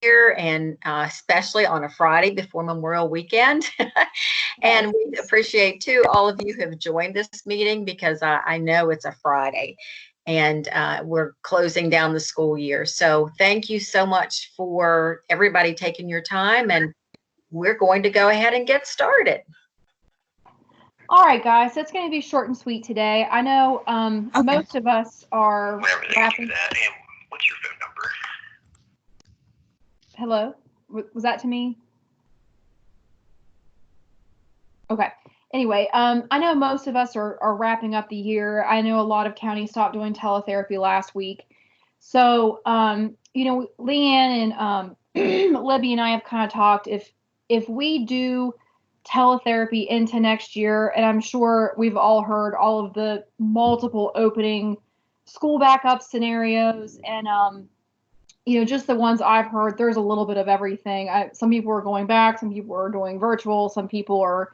here, and especially on a Friday before Memorial Weekend. And we appreciate, too, all of you who have joined this meeting, because I know it's a Friday and we're closing down the school year. So thank you so much for everybody taking your time, and we're going to go ahead and get started. All right, guys, so it's going to be short and sweet today. I know most of us are wrapping. What's your phone number? Hello? Was that to me? Okay. Anyway, I know most of us are wrapping up the year. I know a lot of counties stopped doing teletherapy last week. So, you know, Leanne and Libby and I have kind of talked if we do teletherapy into next year, and I'm sure we've all heard all of the multiple opening school backup scenarios, and you know, just the ones I've heard, there's a little bit of everything. Some people are going back, some people are doing virtual, some people are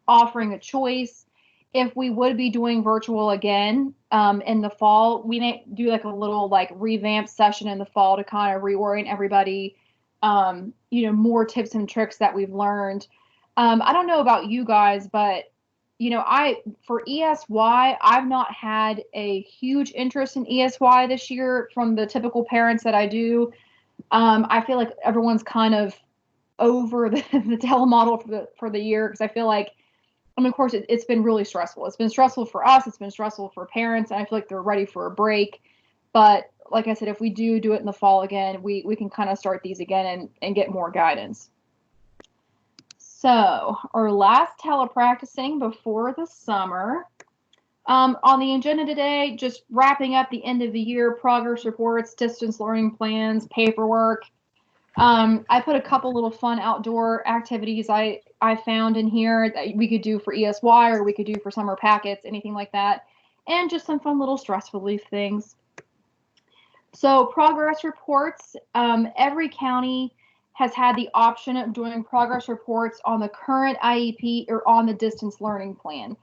offering a choice. If we would be doing virtual again in the fall, we may do like a little like revamp session in the fall to kind of reorient everybody, you know, more tips and tricks that we've learned. I don't know about you guys, but you know, for ESY, I've not had a huge interest in ESY this year from the typical parents that I do. I feel like everyone's kind of over the telemodel for the year, because I feel like, I mean, of course, it's been really stressful. It's been stressful for us. It's been stressful for parents, and I feel like they're ready for a break. But like I said, if we do it in the fall again, we can kind of start these again and get more guidance. So our last telepracticing before the summer. On the agenda today, just wrapping up the end of the year progress reports, distance learning plans, paperwork. I put a couple little fun outdoor activities I found in here that we could do for ESY, or we could do for summer packets, anything like that, and just some fun little stress relief things. So progress reports, every county has had the option of doing progress reports on the current IEP or on the distance learning plan.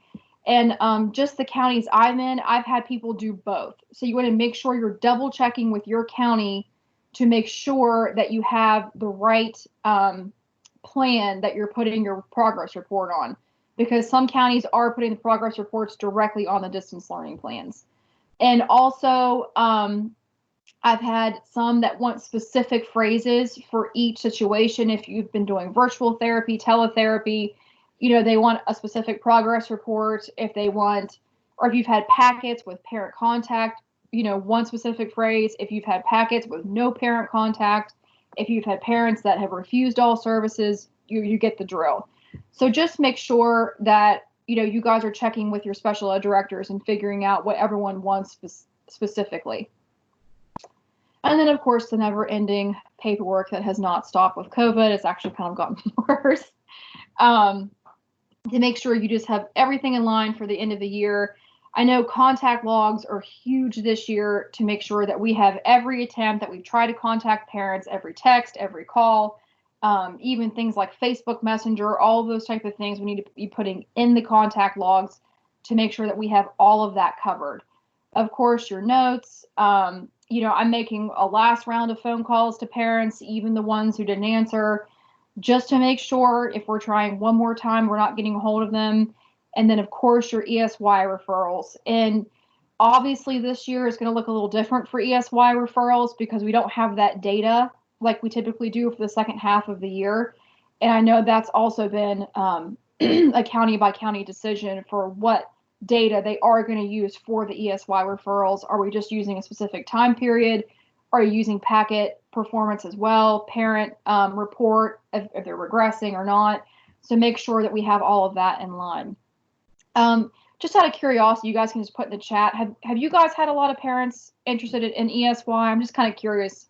And just the counties I'm in, I've had people do both. So you want to make sure you're double checking with your county to make sure that you have the right plan that you're putting your progress report on, because some counties are putting the progress reports directly on the distance learning plans. And also, I've had some that want specific phrases for each situation. If you've been doing virtual therapy, teletherapy, you know, they want a specific progress report. If they want, or if you've had packets with parent contact, you know, one specific phrase. If you've had packets with no parent contact, if you've had parents that have refused all services, you get the drill. So just make sure that, you know, you guys are checking with your special ed directors and figuring out what everyone wants specifically. And then, of course, the never-ending paperwork that has not stopped with COVID. It's actually kind of gotten worse. To make sure you just have everything in line for the end of the year. I know contact logs are huge this year, to make sure that we have every attempt that we've tried to contact parents, every text, every call, even things like Facebook Messenger, all of those type of things we need to be putting in the contact logs to make sure that we have all of that covered. Of course, your notes. You know, I'm making a last round of phone calls to parents, even the ones who didn't answer, just to make sure if we're trying one more time, we're not getting a hold of them. And then, of course, your ESY referrals. And obviously this year is going to look a little different for ESY referrals, because we don't have that data like we typically do for the second half of the year. And I know that's also been a county by county decision for what data they are going to use for the ESY referrals. Are we just using a specific time period? Are you using packet performance as well, parent report if they're regressing or not? So make sure that we have all of that in line. Just out of curiosity, you guys can just put in the chat, have you guys had a lot of parents interested in ESY? I'm just kind of curious,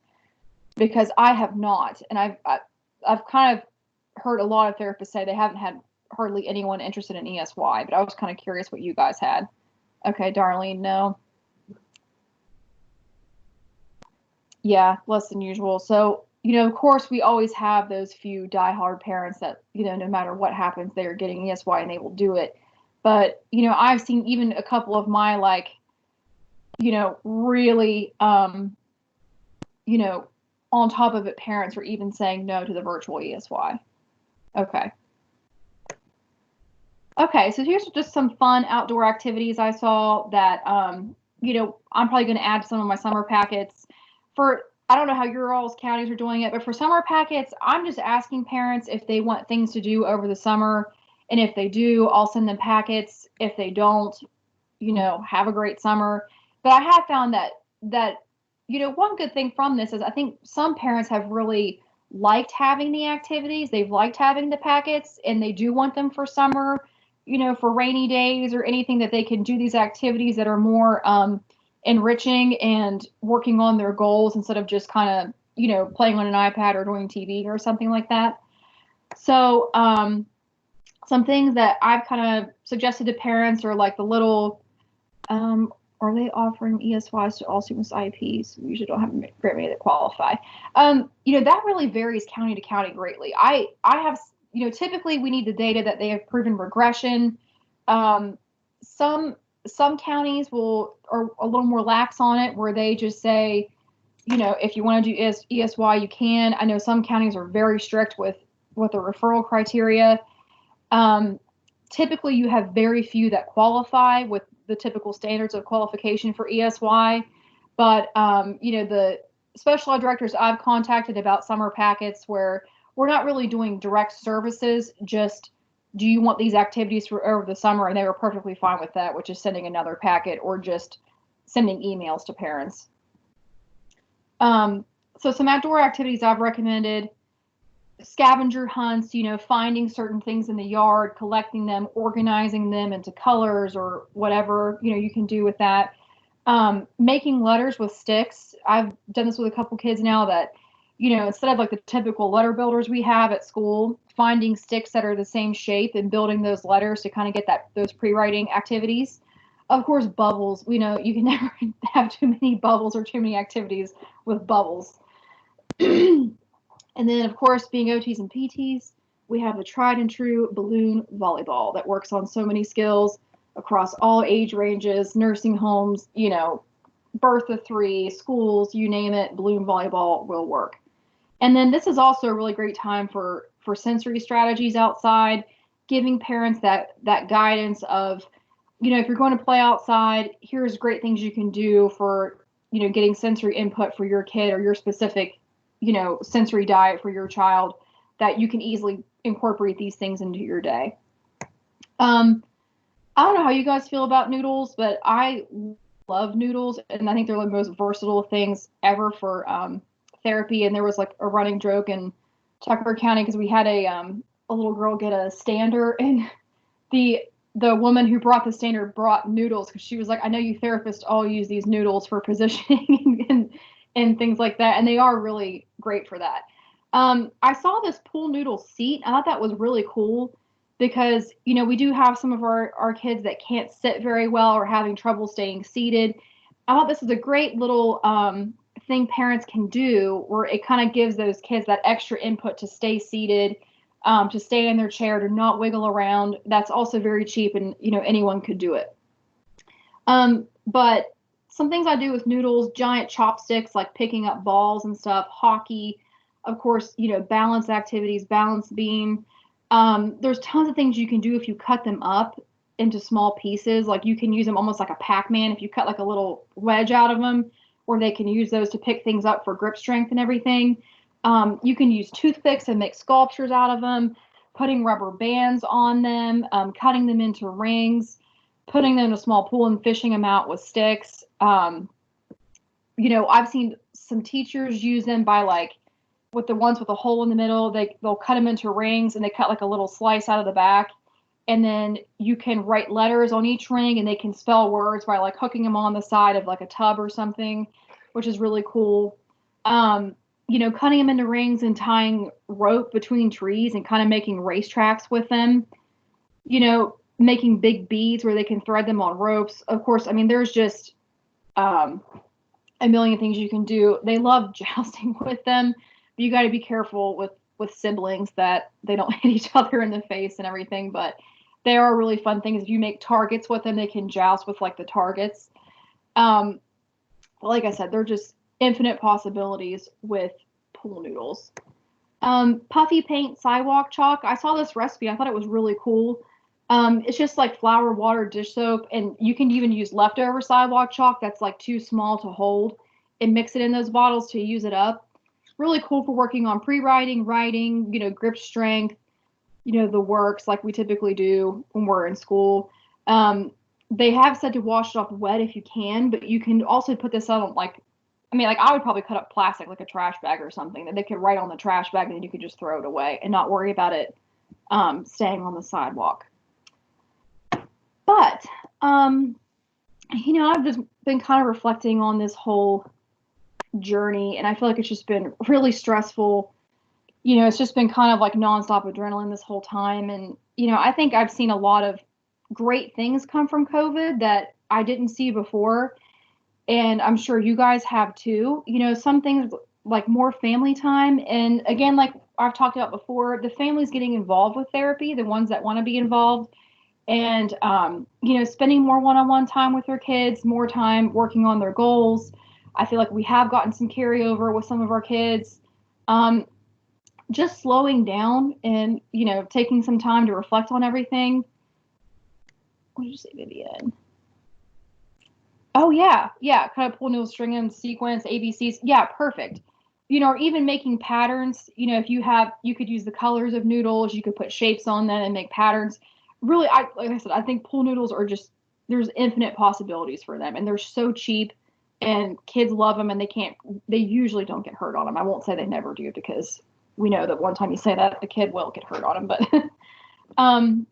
because I have not, and I've kind of heard a lot of therapists say they haven't had hardly anyone interested in ESY, but I was kind of curious what you guys had. Okay, Darlene, no. Yeah, less than usual. So, you know, of course, we always have those few diehard parents that, you know, no matter what happens, they are getting ESY and they will do it. But, you know, I've seen even a couple of my, like, you know, really, you know, on top of it, parents are even saying no to the virtual ESY. Okay. Okay, so here's just some fun outdoor activities I saw that, you know, I'm probably going to add to some of my summer packets. I don't know how your all's counties are doing it, but for summer packets, I'm just asking parents if they want things to do over the summer. And if they do, I'll send them packets. If they don't, you know, have a great summer. But I have found that, you know, one good thing from this is I think some parents have really liked having the activities. They've liked having the packets, and they do want them for summer, you know, for rainy days or anything that they can do these activities that are more enriching and working on their goals instead of just kind of, you know, playing on an iPad or doing TV or something like that. So some things that I've kind of suggested to parents are like the little, are they offering ESYs to all students IEPs? We usually don't have very many that qualify. You know, that really varies county to county greatly. I have, you know, typically we need the data that they have proven regression. Some counties are a little more lax on it, where they just say, you know, if you want to do ESY, you can. I know some counties are very strict with the referral criteria. Typically, you have very few that qualify with the typical standards of qualification for ESY. But, you know, the special ed directors I've contacted about summer packets where we're not really doing direct services, just do you want these activities for over the summer? And they were perfectly fine with that, which is sending another packet or just sending emails to parents. So some outdoor activities I've recommended: scavenger hunts, you know, finding certain things in the yard, collecting them, organizing them into colors or whatever, you know, you can do with that. Making letters with sticks. I've done this with a couple kids now that, you know, instead of like the typical letter builders we have at school, finding sticks that are the same shape and building those letters to kind of get those pre-writing activities. Of course, bubbles. We know you can never have too many bubbles or too many activities with bubbles. And then, of course, being OTs and PTs, we have the tried and true balloon volleyball that works on so many skills across all age ranges, nursing homes, you know, birth of 3, schools, you name it, balloon volleyball will work. And then this is also a really great time for sensory strategies outside, giving parents that guidance of, you know, if you're going to play outside, here's great things you can do for, you know, getting sensory input for your kid or your specific, you know, sensory diet for your child, that you can easily incorporate these things into your day. I don't know how you guys feel about noodles, but I love noodles, and I think they're the most versatile things ever for therapy. And there was like a running joke in Tucker County because we had a little girl get a stander, and the woman who brought the stander brought noodles because she was like, I know you therapists all use these noodles for positioning and things like that, and they are really great for that. I saw this pool noodle seat. I thought that was really cool because, you know, we do have some of our kids that can't sit very well or having trouble staying seated. I thought this is a great little thing parents can do where it kind of gives those kids that extra input to stay seated, to stay in their chair, to not wiggle around. That's also very cheap, and, you know, anyone could do it. But some things I do with noodles: giant chopsticks, like picking up balls and stuff, hockey, of course, you know, balance activities, balance beam. There's tons of things you can do if you cut them up into small pieces. Like you can use them almost like a Pac-Man if you cut like a little wedge out of them, or they can use those to pick things up for grip strength and everything. You can use toothpicks and make sculptures out of them, putting rubber bands on them, cutting them into rings, putting them in a small pool and fishing them out with sticks. You know, I've seen some teachers use them by like, with the ones with a hole in the middle, they'll cut them into rings, and they cut like a little slice out of the back. And then you can write letters on each ring, and they can spell words by like hooking them on the side of like a tub or something, which is really cool. You know, cutting them into rings and tying rope between trees and kind of making racetracks with them. You know, making big beads where they can thread them on ropes. Of course, I mean, there's just a million things you can do. They love jousting with them. But you got to be careful with siblings that they don't hit each other in the face and everything. But they are really fun things. If you make targets with them, they can joust with like the targets. Like I said, they're just infinite possibilities with pool noodles. Puffy paint sidewalk chalk. I saw this recipe. I thought it was really cool. It's just like flour, water, dish soap, and you can even use leftover sidewalk chalk that's like too small to hold and mix it in those bottles to use it up. Really cool for working on pre-writing, writing, grip strength, the works like we typically do when we're in school. They have said to wash it off wet if you can, but you can also put this on I would probably cut up plastic like a trash bag or something that they could write on the trash bag and then you could just throw it away and not worry about it staying on the sidewalk. But, I've just been kind of reflecting on this whole journey, and I feel like it's just been really stressful. It's just been kind of like nonstop adrenaline this whole time. And, I think I've seen a lot of great things come from COVID that I didn't see before. And I'm sure you guys have too. Some things like more family time. And again, like I've talked about before, the families getting involved with therapy, the ones that want to be involved. And, spending more one-on-one time with their kids, more time working on their goals. I feel like we have gotten some carryover with some of our kids. Just slowing down and, taking some time to reflect on everything. What did you say, Vivian? Oh, yeah. Kind of pull noodles, string them, sequence, ABCs. Yeah, perfect. Or even making patterns. If you could use the colors of noodles, you could put shapes on them and make patterns. Really, like I said, I think pool noodles are there's infinite possibilities for them, and they're so cheap, and kids love them, and they usually don't get hurt on them. I won't say they never do, because we know that one time you say that, the kid will get hurt on them, but, and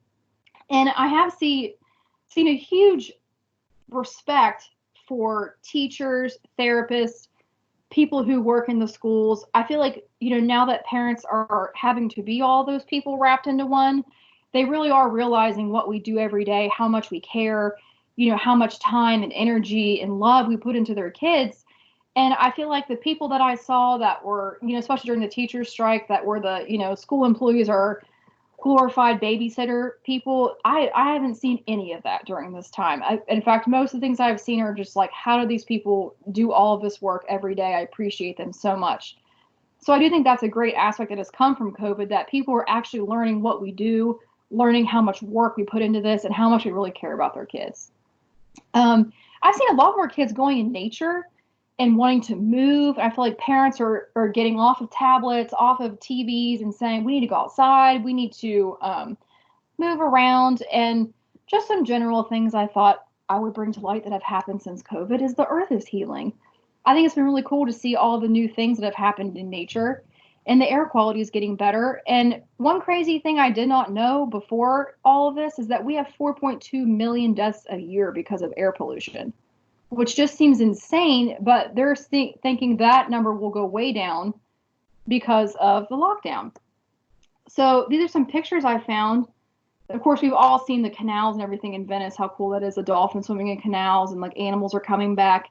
I have seen a huge respect for teachers, therapists, people who work in the schools. I feel like, now that parents are having to be all those people wrapped into one, they really are realizing what we do every day, how much we care, how much time and energy and love we put into their kids. And I feel like the people that I saw that were, especially during the teachers' strike, that were the, school employees or glorified babysitter people, I haven't seen any of that during this time. In fact, most of the things I've seen are just like, how do these people do all of this work every day? I appreciate them so much. So I do think that's a great aspect that has come from COVID, that people are actually learning what we do, learning how much work we put into this, and how much we really care about their kids. I've seen a lot more kids going in nature and wanting to move. I feel like parents are getting off of tablets, off of TVs, and saying, we need to go outside, we need to move around. And just some general things I thought I would bring to light that have happened since COVID is the earth is healing. I think it's been really cool to see all the new things that have happened in nature, and the air quality is getting better. And one crazy thing I did not know before all of this is that we have 4.2 million deaths a year because of air pollution, which just seems insane, but they're thinking that number will go way down because of the lockdown. So these are some pictures I found. Of course, we've all seen the canals and everything in Venice, how cool that is, the dolphins swimming in canals and like animals are coming back.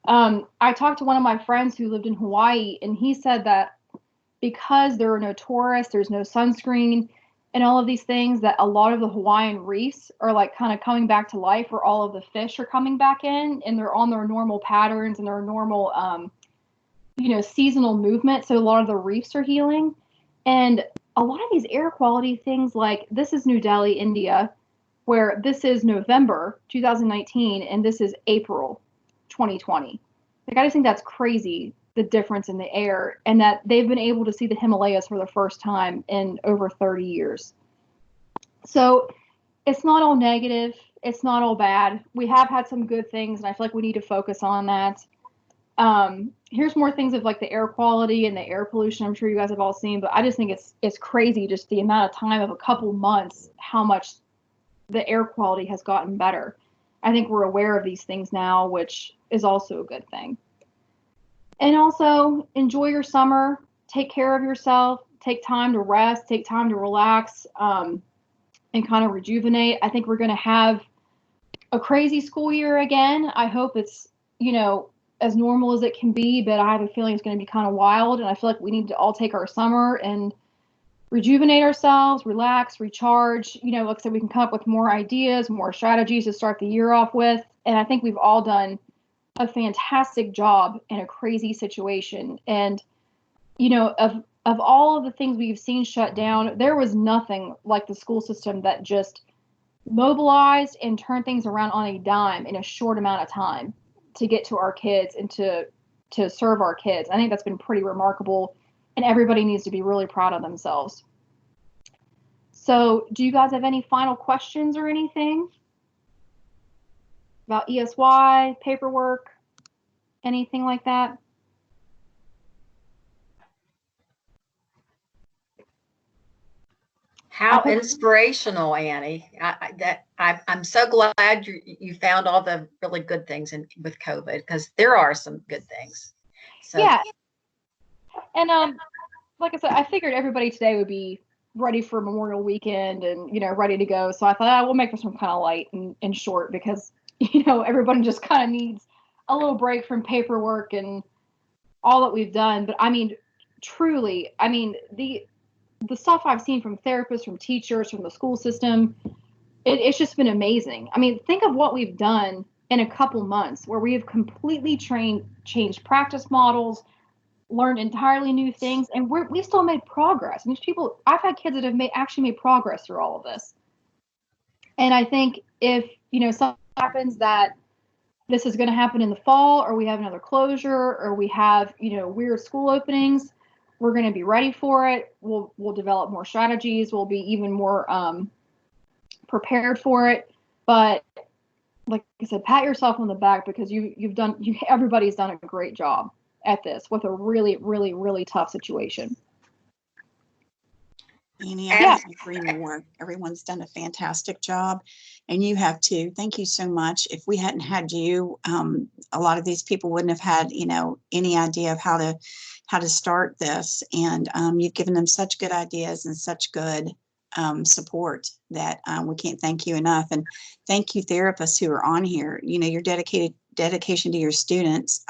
I talked to one of my friends who lived in Hawaii, and he said that because there are no tourists, there's no sunscreen and all of these things, that a lot of the Hawaiian reefs are like kind of coming back to life, where all of the fish are coming back in and they're on their normal patterns and their normal, seasonal movement. So a lot of the reefs are healing. And a lot of these air quality things, like this is New Delhi, India, where this is November 2019 and this is April 2020. Like, I just think that's crazy, the difference in the air, and that they've been able to see the Himalayas for the first time in over 30 years. So it's not all negative. It's not all bad. We have had some good things, and I feel like we need to focus on that. Here's more things of like the air quality and the air pollution. I'm sure you guys have all seen, but I just think it's crazy, just the amount of time of a couple months, how much the air quality has gotten better. I think we're aware of these things now, which is also a good thing. And also, enjoy your summer, take care of yourself, take time to rest, take time to relax, and kind of rejuvenate. I think we're going to have a crazy school year again. I hope it's, as normal as it can be, but I have a feeling it's going to be kind of wild, and I feel like we need to all take our summer and rejuvenate ourselves, relax, recharge. Like I said, we can come up with more ideas, more strategies to start the year off with, and I think we've all done a fantastic job in a crazy situation. And of all of the things we've seen shut down, there was nothing like the school system that just mobilized and turned things around on a dime in a short amount of time to get to our kids and to serve our kids. I think that's been pretty remarkable, and everybody needs to be really proud of themselves. So, do you guys have any final questions or anything about ESY, paperwork, anything like that? How inspirational, Annie. I'm so glad you found all the really good things with COVID, because there are some good things. So yeah. And like I said, I figured everybody today would be ready for Memorial Weekend and, ready to go. So I thought, we'll make this one kind of light and short, because, everybody just kind of needs a little break from paperwork and all that we've done. But I mean, truly, the stuff I've seen from therapists, from teachers, from the school system, it's just been amazing. I mean, think of what we've done in a couple months, where we have completely changed practice models, learned entirely new things, and we still made progress. And these people, I've had kids that have actually made progress through all of this. And I think if, something happens that this is going to happen in the fall, or we have another closure, or we have, weird school openings, we're going to be ready for it. We'll develop more strategies. We'll be even more prepared for it. But like I said, pat yourself on the back, because everybody's done a great job at this with a really, really, really tough situation. Annie, I couldn't agree more. Everyone's done a fantastic job, and you have too. Thank you so much. If we hadn't had you, a lot of these people wouldn't have had, any idea of how to start this. And you've given them such good ideas and such good support that we can't thank you enough. And thank you, therapists who are on here. Your dedication to your students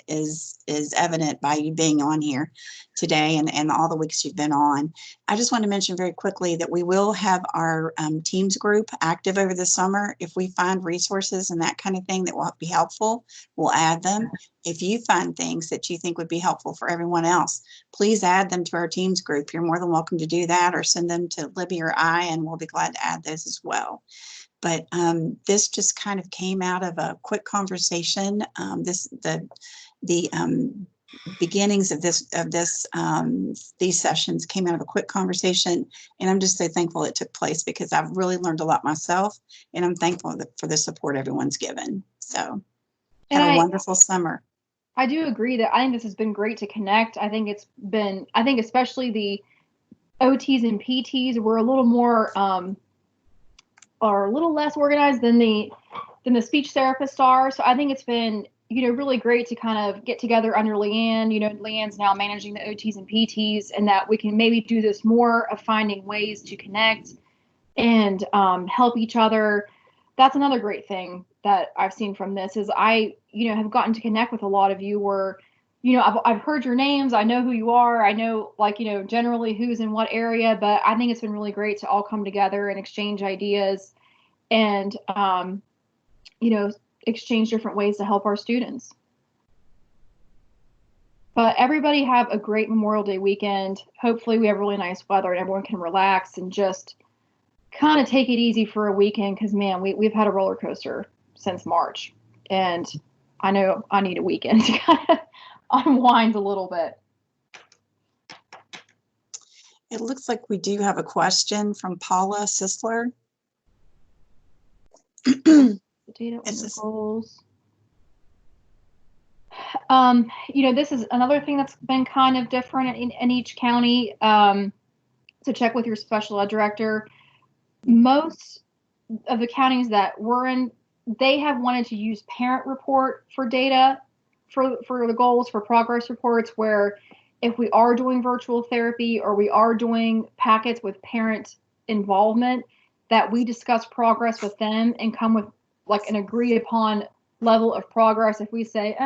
is evident by you being on here today and all the weeks you've been on. I just want to mention very quickly that we will have our Teams group active over the summer. If we find resources and that kind of thing that will be helpful, we'll add them. If you find things that you think would be helpful for everyone else, please add them to our Teams group. You're more than welcome to do that, or send them to Libby or I, and we'll be glad to add those as well. But this just kind of came out of a quick conversation. The beginnings of these sessions came out of a quick conversation, and I'm just so thankful it took place, because I've really learned a lot myself, and I'm thankful for the support everyone's given. So have a wonderful summer. I do agree that I think this has been great to connect. I think especially the OTs and PTs were a little more are a little less organized than the speech therapists are. So I think it's been, really great to kind of get together under Leanne. Leanne's now managing the OTs and PTs, and that we can maybe do this more of finding ways to connect and help each other. That's another great thing that I've seen from this is I, have gotten to connect with a lot of you where, I've heard your names. I know who you are. I know, generally who's in what area, but I think it's been really great to all come together and exchange ideas and, exchange different ways to help our students. But everybody have a great Memorial Day weekend. Hopefully we have really nice weather and everyone can relax and just kind of take it easy for a weekend, because, man, we've had a roller coaster since March, and I know I need a weekend to kind of unwind a little bit. It looks like we do have a question from Paula Sisler. Data on the goals. This is another thing that's been kind of different in each county. So check with your special ed director. Most of the counties that we're in, they have wanted to use parent report for data for the goals, for progress reports, where if we are doing virtual therapy or we are doing packets with parent involvement, that we discuss progress with them and come with an agreed upon level of progress. If we say,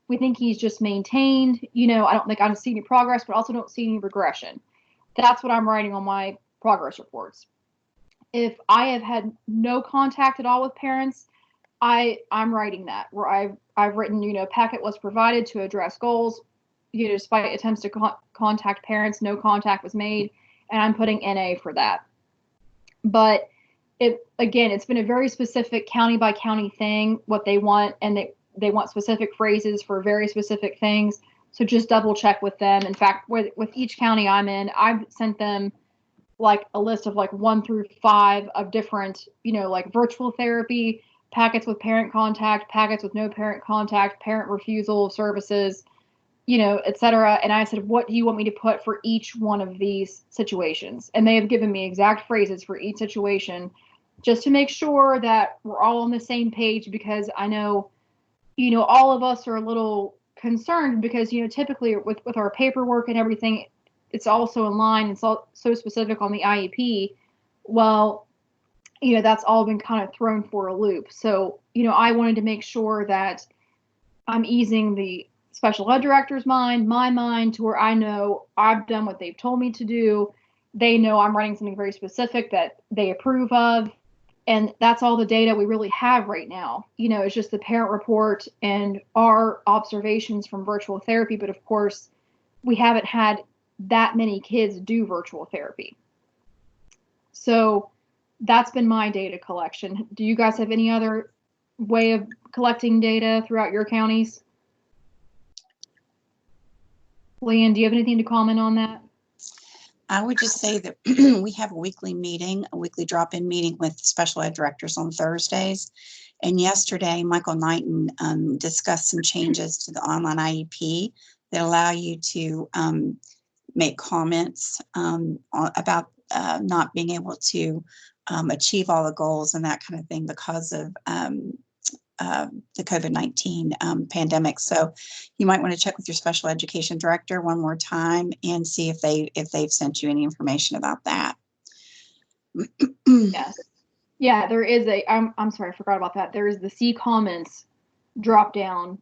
we think he's just maintained, I don't think I don't see any progress, but also don't see any regression. That's what I'm writing on my progress reports. If I have had no contact at all with parents, I'm writing that, where I've written, packet was provided to address goals. despite attempts to contact parents, no contact was made, and I'm putting NA for that. But it's been a very specific county by county thing, what they want, and they want specific phrases for very specific things. So just double check with them. In fact, with each county I'm in, I've sent them like a list of like 1 through 5 of different, like virtual therapy, packets with parent contact, packets with no parent contact, parent refusal of services, et cetera. And I said, what do you want me to put for each one of these situations? And they have given me exact phrases for each situation, just to make sure that we're all on the same page, because I know, all of us are a little concerned because, typically with our paperwork and everything, it's also in line. It's all so specific on the IEP. Well, that's all been kind of thrown for a loop. So, I wanted to make sure that I'm easing the special ed director's mind, my mind, to where I know I've done what they've told me to do. They know I'm writing something very specific that they approve of. And that's all the data we really have right now. It's just the parent report and our observations from virtual therapy. But of course, we haven't had that many kids do virtual therapy. So that's been my data collection. Do you guys have any other way of collecting data throughout your counties? Leanne, do you have anything to comment on that? I would just say that we have a weekly drop-in meeting with special ed directors on Thursdays. And yesterday, Michael Knighton discussed some changes to the online IEP that allow you to make comments about not being able to achieve all the goals and that kind of thing because of the COVID-19 pandemic. So you might want to check with your special education director one more time and see if they've sent you any information about that. Yes. Yeah, there is I'm sorry, I forgot about that. There is the see comments drop down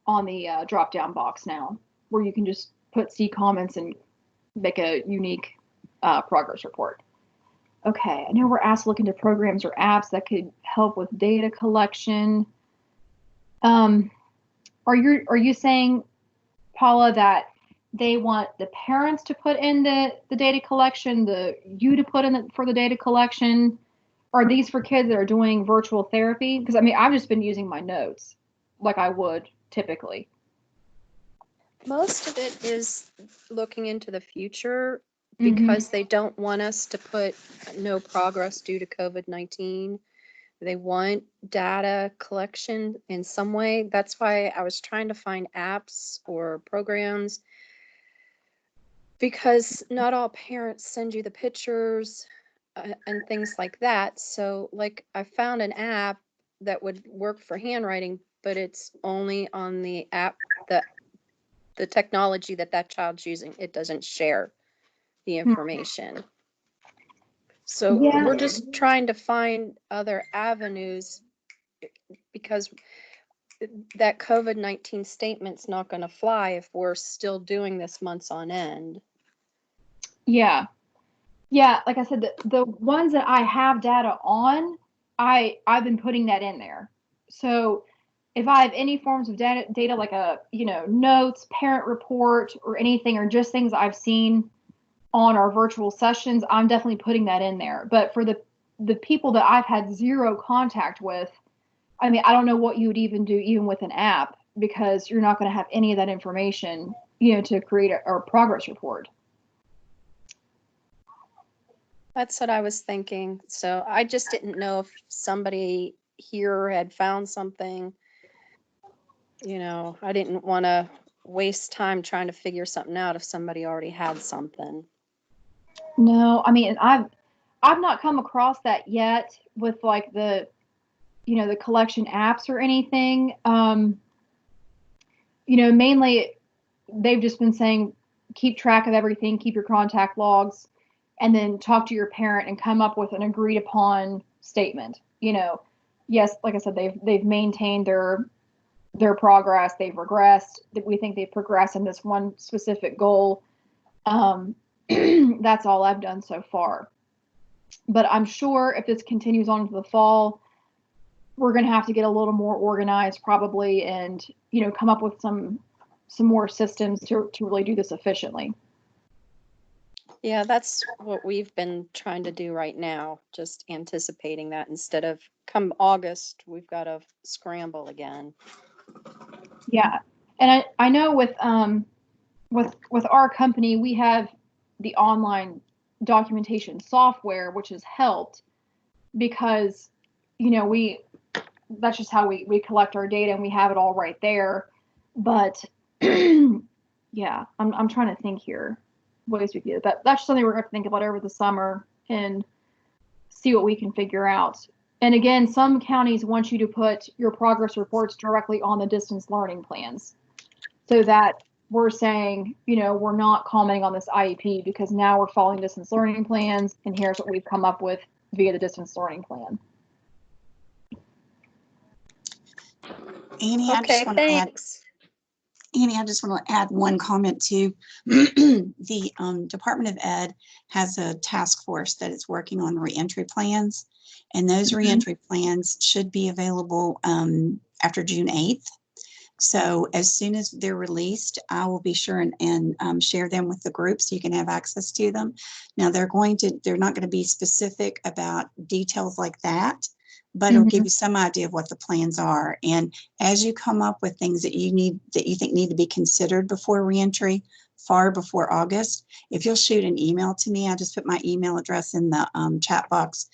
on the drop down box now, where you can just put see comments and make a unique progress report. Okay, I know we're asked to look into programs or apps that could help with data collection. Are you saying, Paula, that they want the parents to put in the data collection, you to put in for the data collection? Are these for kids that are doing virtual therapy? Because I've just been using my notes like I would typically. Most of it is looking into the future because they don't want us to put no progress due to COVID-19. They want data collection in some way. That's why I was trying to find apps or programs, because not all parents send you the pictures and things like that. So like I found an app that would work for handwriting, but it's only on the app, the technology that child's using. It doesn't share the information. So we're just trying to find other avenues, because that COVID-19 statement's not going to fly if we're still doing this months on end. Yeah. Yeah, like I said, the ones that I have data on, I've been putting that in there. So if I have any forms of data like notes, parent report, or anything, or just things I've seen on our virtual sessions, I'm definitely putting that in there. But for the people that I've had zero contact with, I don't know what you would even do even with an app, because you're not going to have any of that information, to create a progress report. That's what I was thinking. So I just didn't know if somebody here had found something. I didn't want to waste time trying to figure something out if somebody already had something. No, I've not come across that yet with like the collection apps or anything. Mainly they've just been saying, keep track of everything, keep your contact logs, and then talk to your parent and come up with an agreed upon statement. Yes, like I said, they've maintained their progress, they've regressed, that we think they've progressed in this one specific goal. That's all I've done so far. But I'm sure if this continues on into the fall, we're going to have to get a little more organized probably, and come up with some some more systems to really do this efficiently. Yeah, that's what we've been trying to do right now, just anticipating that instead of come August, we've got to scramble again. Yeah. And I know with our company, we have the online documentation software, which has helped because, that's just how we collect our data and we have it all right there. But yeah, I'm trying to think here ways we do that. That's something we're going to think about over the summer and see what we can figure out. And again, some counties want you to put your progress reports directly on the distance learning plans so that we're saying, we're not commenting on this IEP because now we're following distance learning plans and here's what we've come up with via the distance learning plan. Annie, Okay, thanks. I just want to add one comment to the Department of Ed has a task force that is working on reentry plans, and those reentry plans should be available after June 8th. So as soon as they're released, I will be sure and share them with the group so you can have access to them. Now they're not going to be specific about details like that, but it'll give you some idea of what the plans are. And as you come up with things that you think need to be considered before reentry, far before August, if you'll shoot an email to me, I just put my email address in the chat box.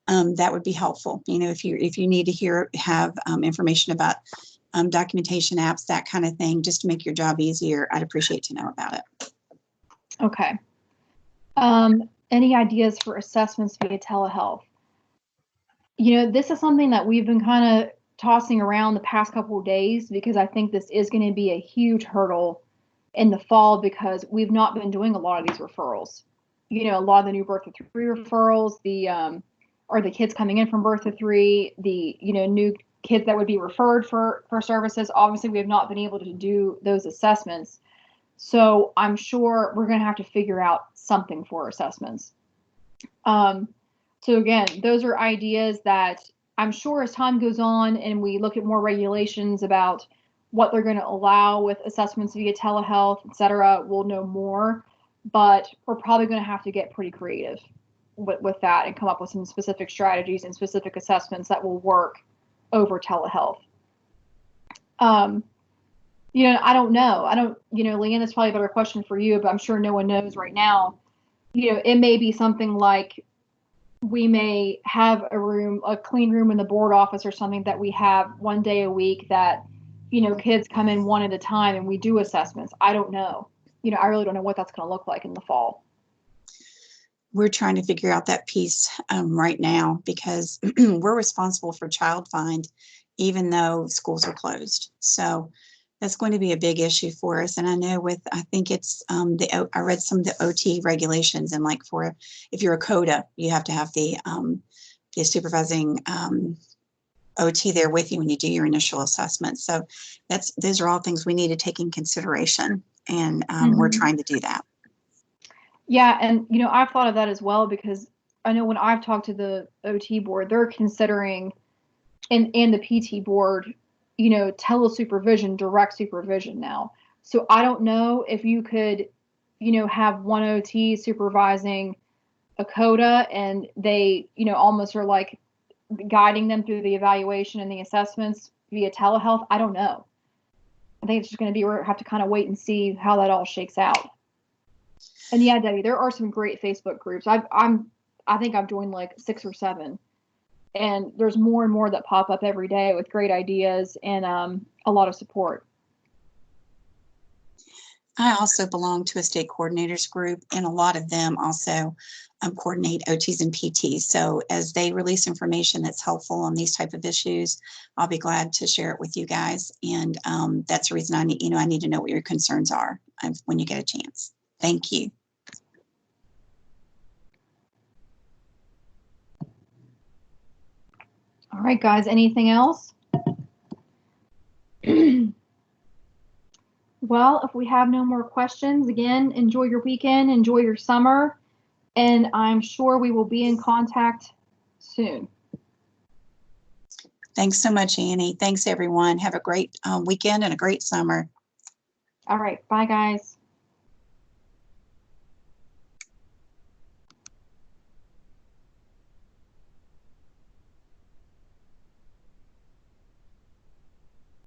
That would be helpful. If you need to have information about documentation apps, that kind of thing, just to make your job easier, I'd appreciate to know about it. Okay. Any ideas for assessments via telehealth? This is something that we've been kind of tossing around the past couple of days because I think this is going to be a huge hurdle in the fall because we've not been doing a lot of these referrals. A lot of the new birth to 3 referrals, or the kids coming in from birth to 3, the new kids that would be referred for services. Obviously, we have not been able to do those assessments. So I'm sure we're going to have to figure out something for assessments. So again, those are ideas that I'm sure as time goes on and we look at more regulations about what they're going to allow with assessments via telehealth, et cetera, we'll know more. But we're probably going to have to get pretty creative with that and come up with some specific strategies and specific assessments that will work over telehealth. I don't know. Leanne, it's probably a better question for you, but I'm sure no one knows right now. It may be something like we may have a clean room in the board office or something that we have one day a week that, kids come in one at a time and we do assessments. I don't know. I really don't know what that's going to look like in the fall. We're trying to figure out that piece right now because we're responsible for child find, even though schools are closed. So that's going to be a big issue for us. And I know I think it's I read some of the OT regulations, and like if you're a CODA, you have to have the supervising OT there with you when you do your initial assessment. So those are all things we need to take in consideration, and we're trying to do that. Yeah, and I've thought of that as well because I know when I've talked to the OT board, they're considering, and the PT board, telesupervision, direct supervision now. So I don't know if you could, have one OT supervising a CODA and they, almost are like guiding them through the evaluation and the assessments via telehealth. I don't know. I think it's just going to be, we'll have to kind of wait and see how that all shakes out. And yeah, Debbie, there are some great Facebook groups. I think I've joined like 6 or 7. And there's more and more that pop up every day with great ideas and a lot of support. I also belong to a state coordinators group, and a lot of them also coordinate OTs and PTs. So as they release information that's helpful on these type of issues, I'll be glad to share it with you guys. And that's the reason I need to know what your concerns are when you get a chance. Thank you. All right, guys, anything else? Well, if we have no more questions, again, enjoy your weekend, enjoy your summer, and I'm sure we will be in contact soon. Thanks so much, Annie. Thanks, everyone. Have a great weekend and a great summer. All right. Bye, guys.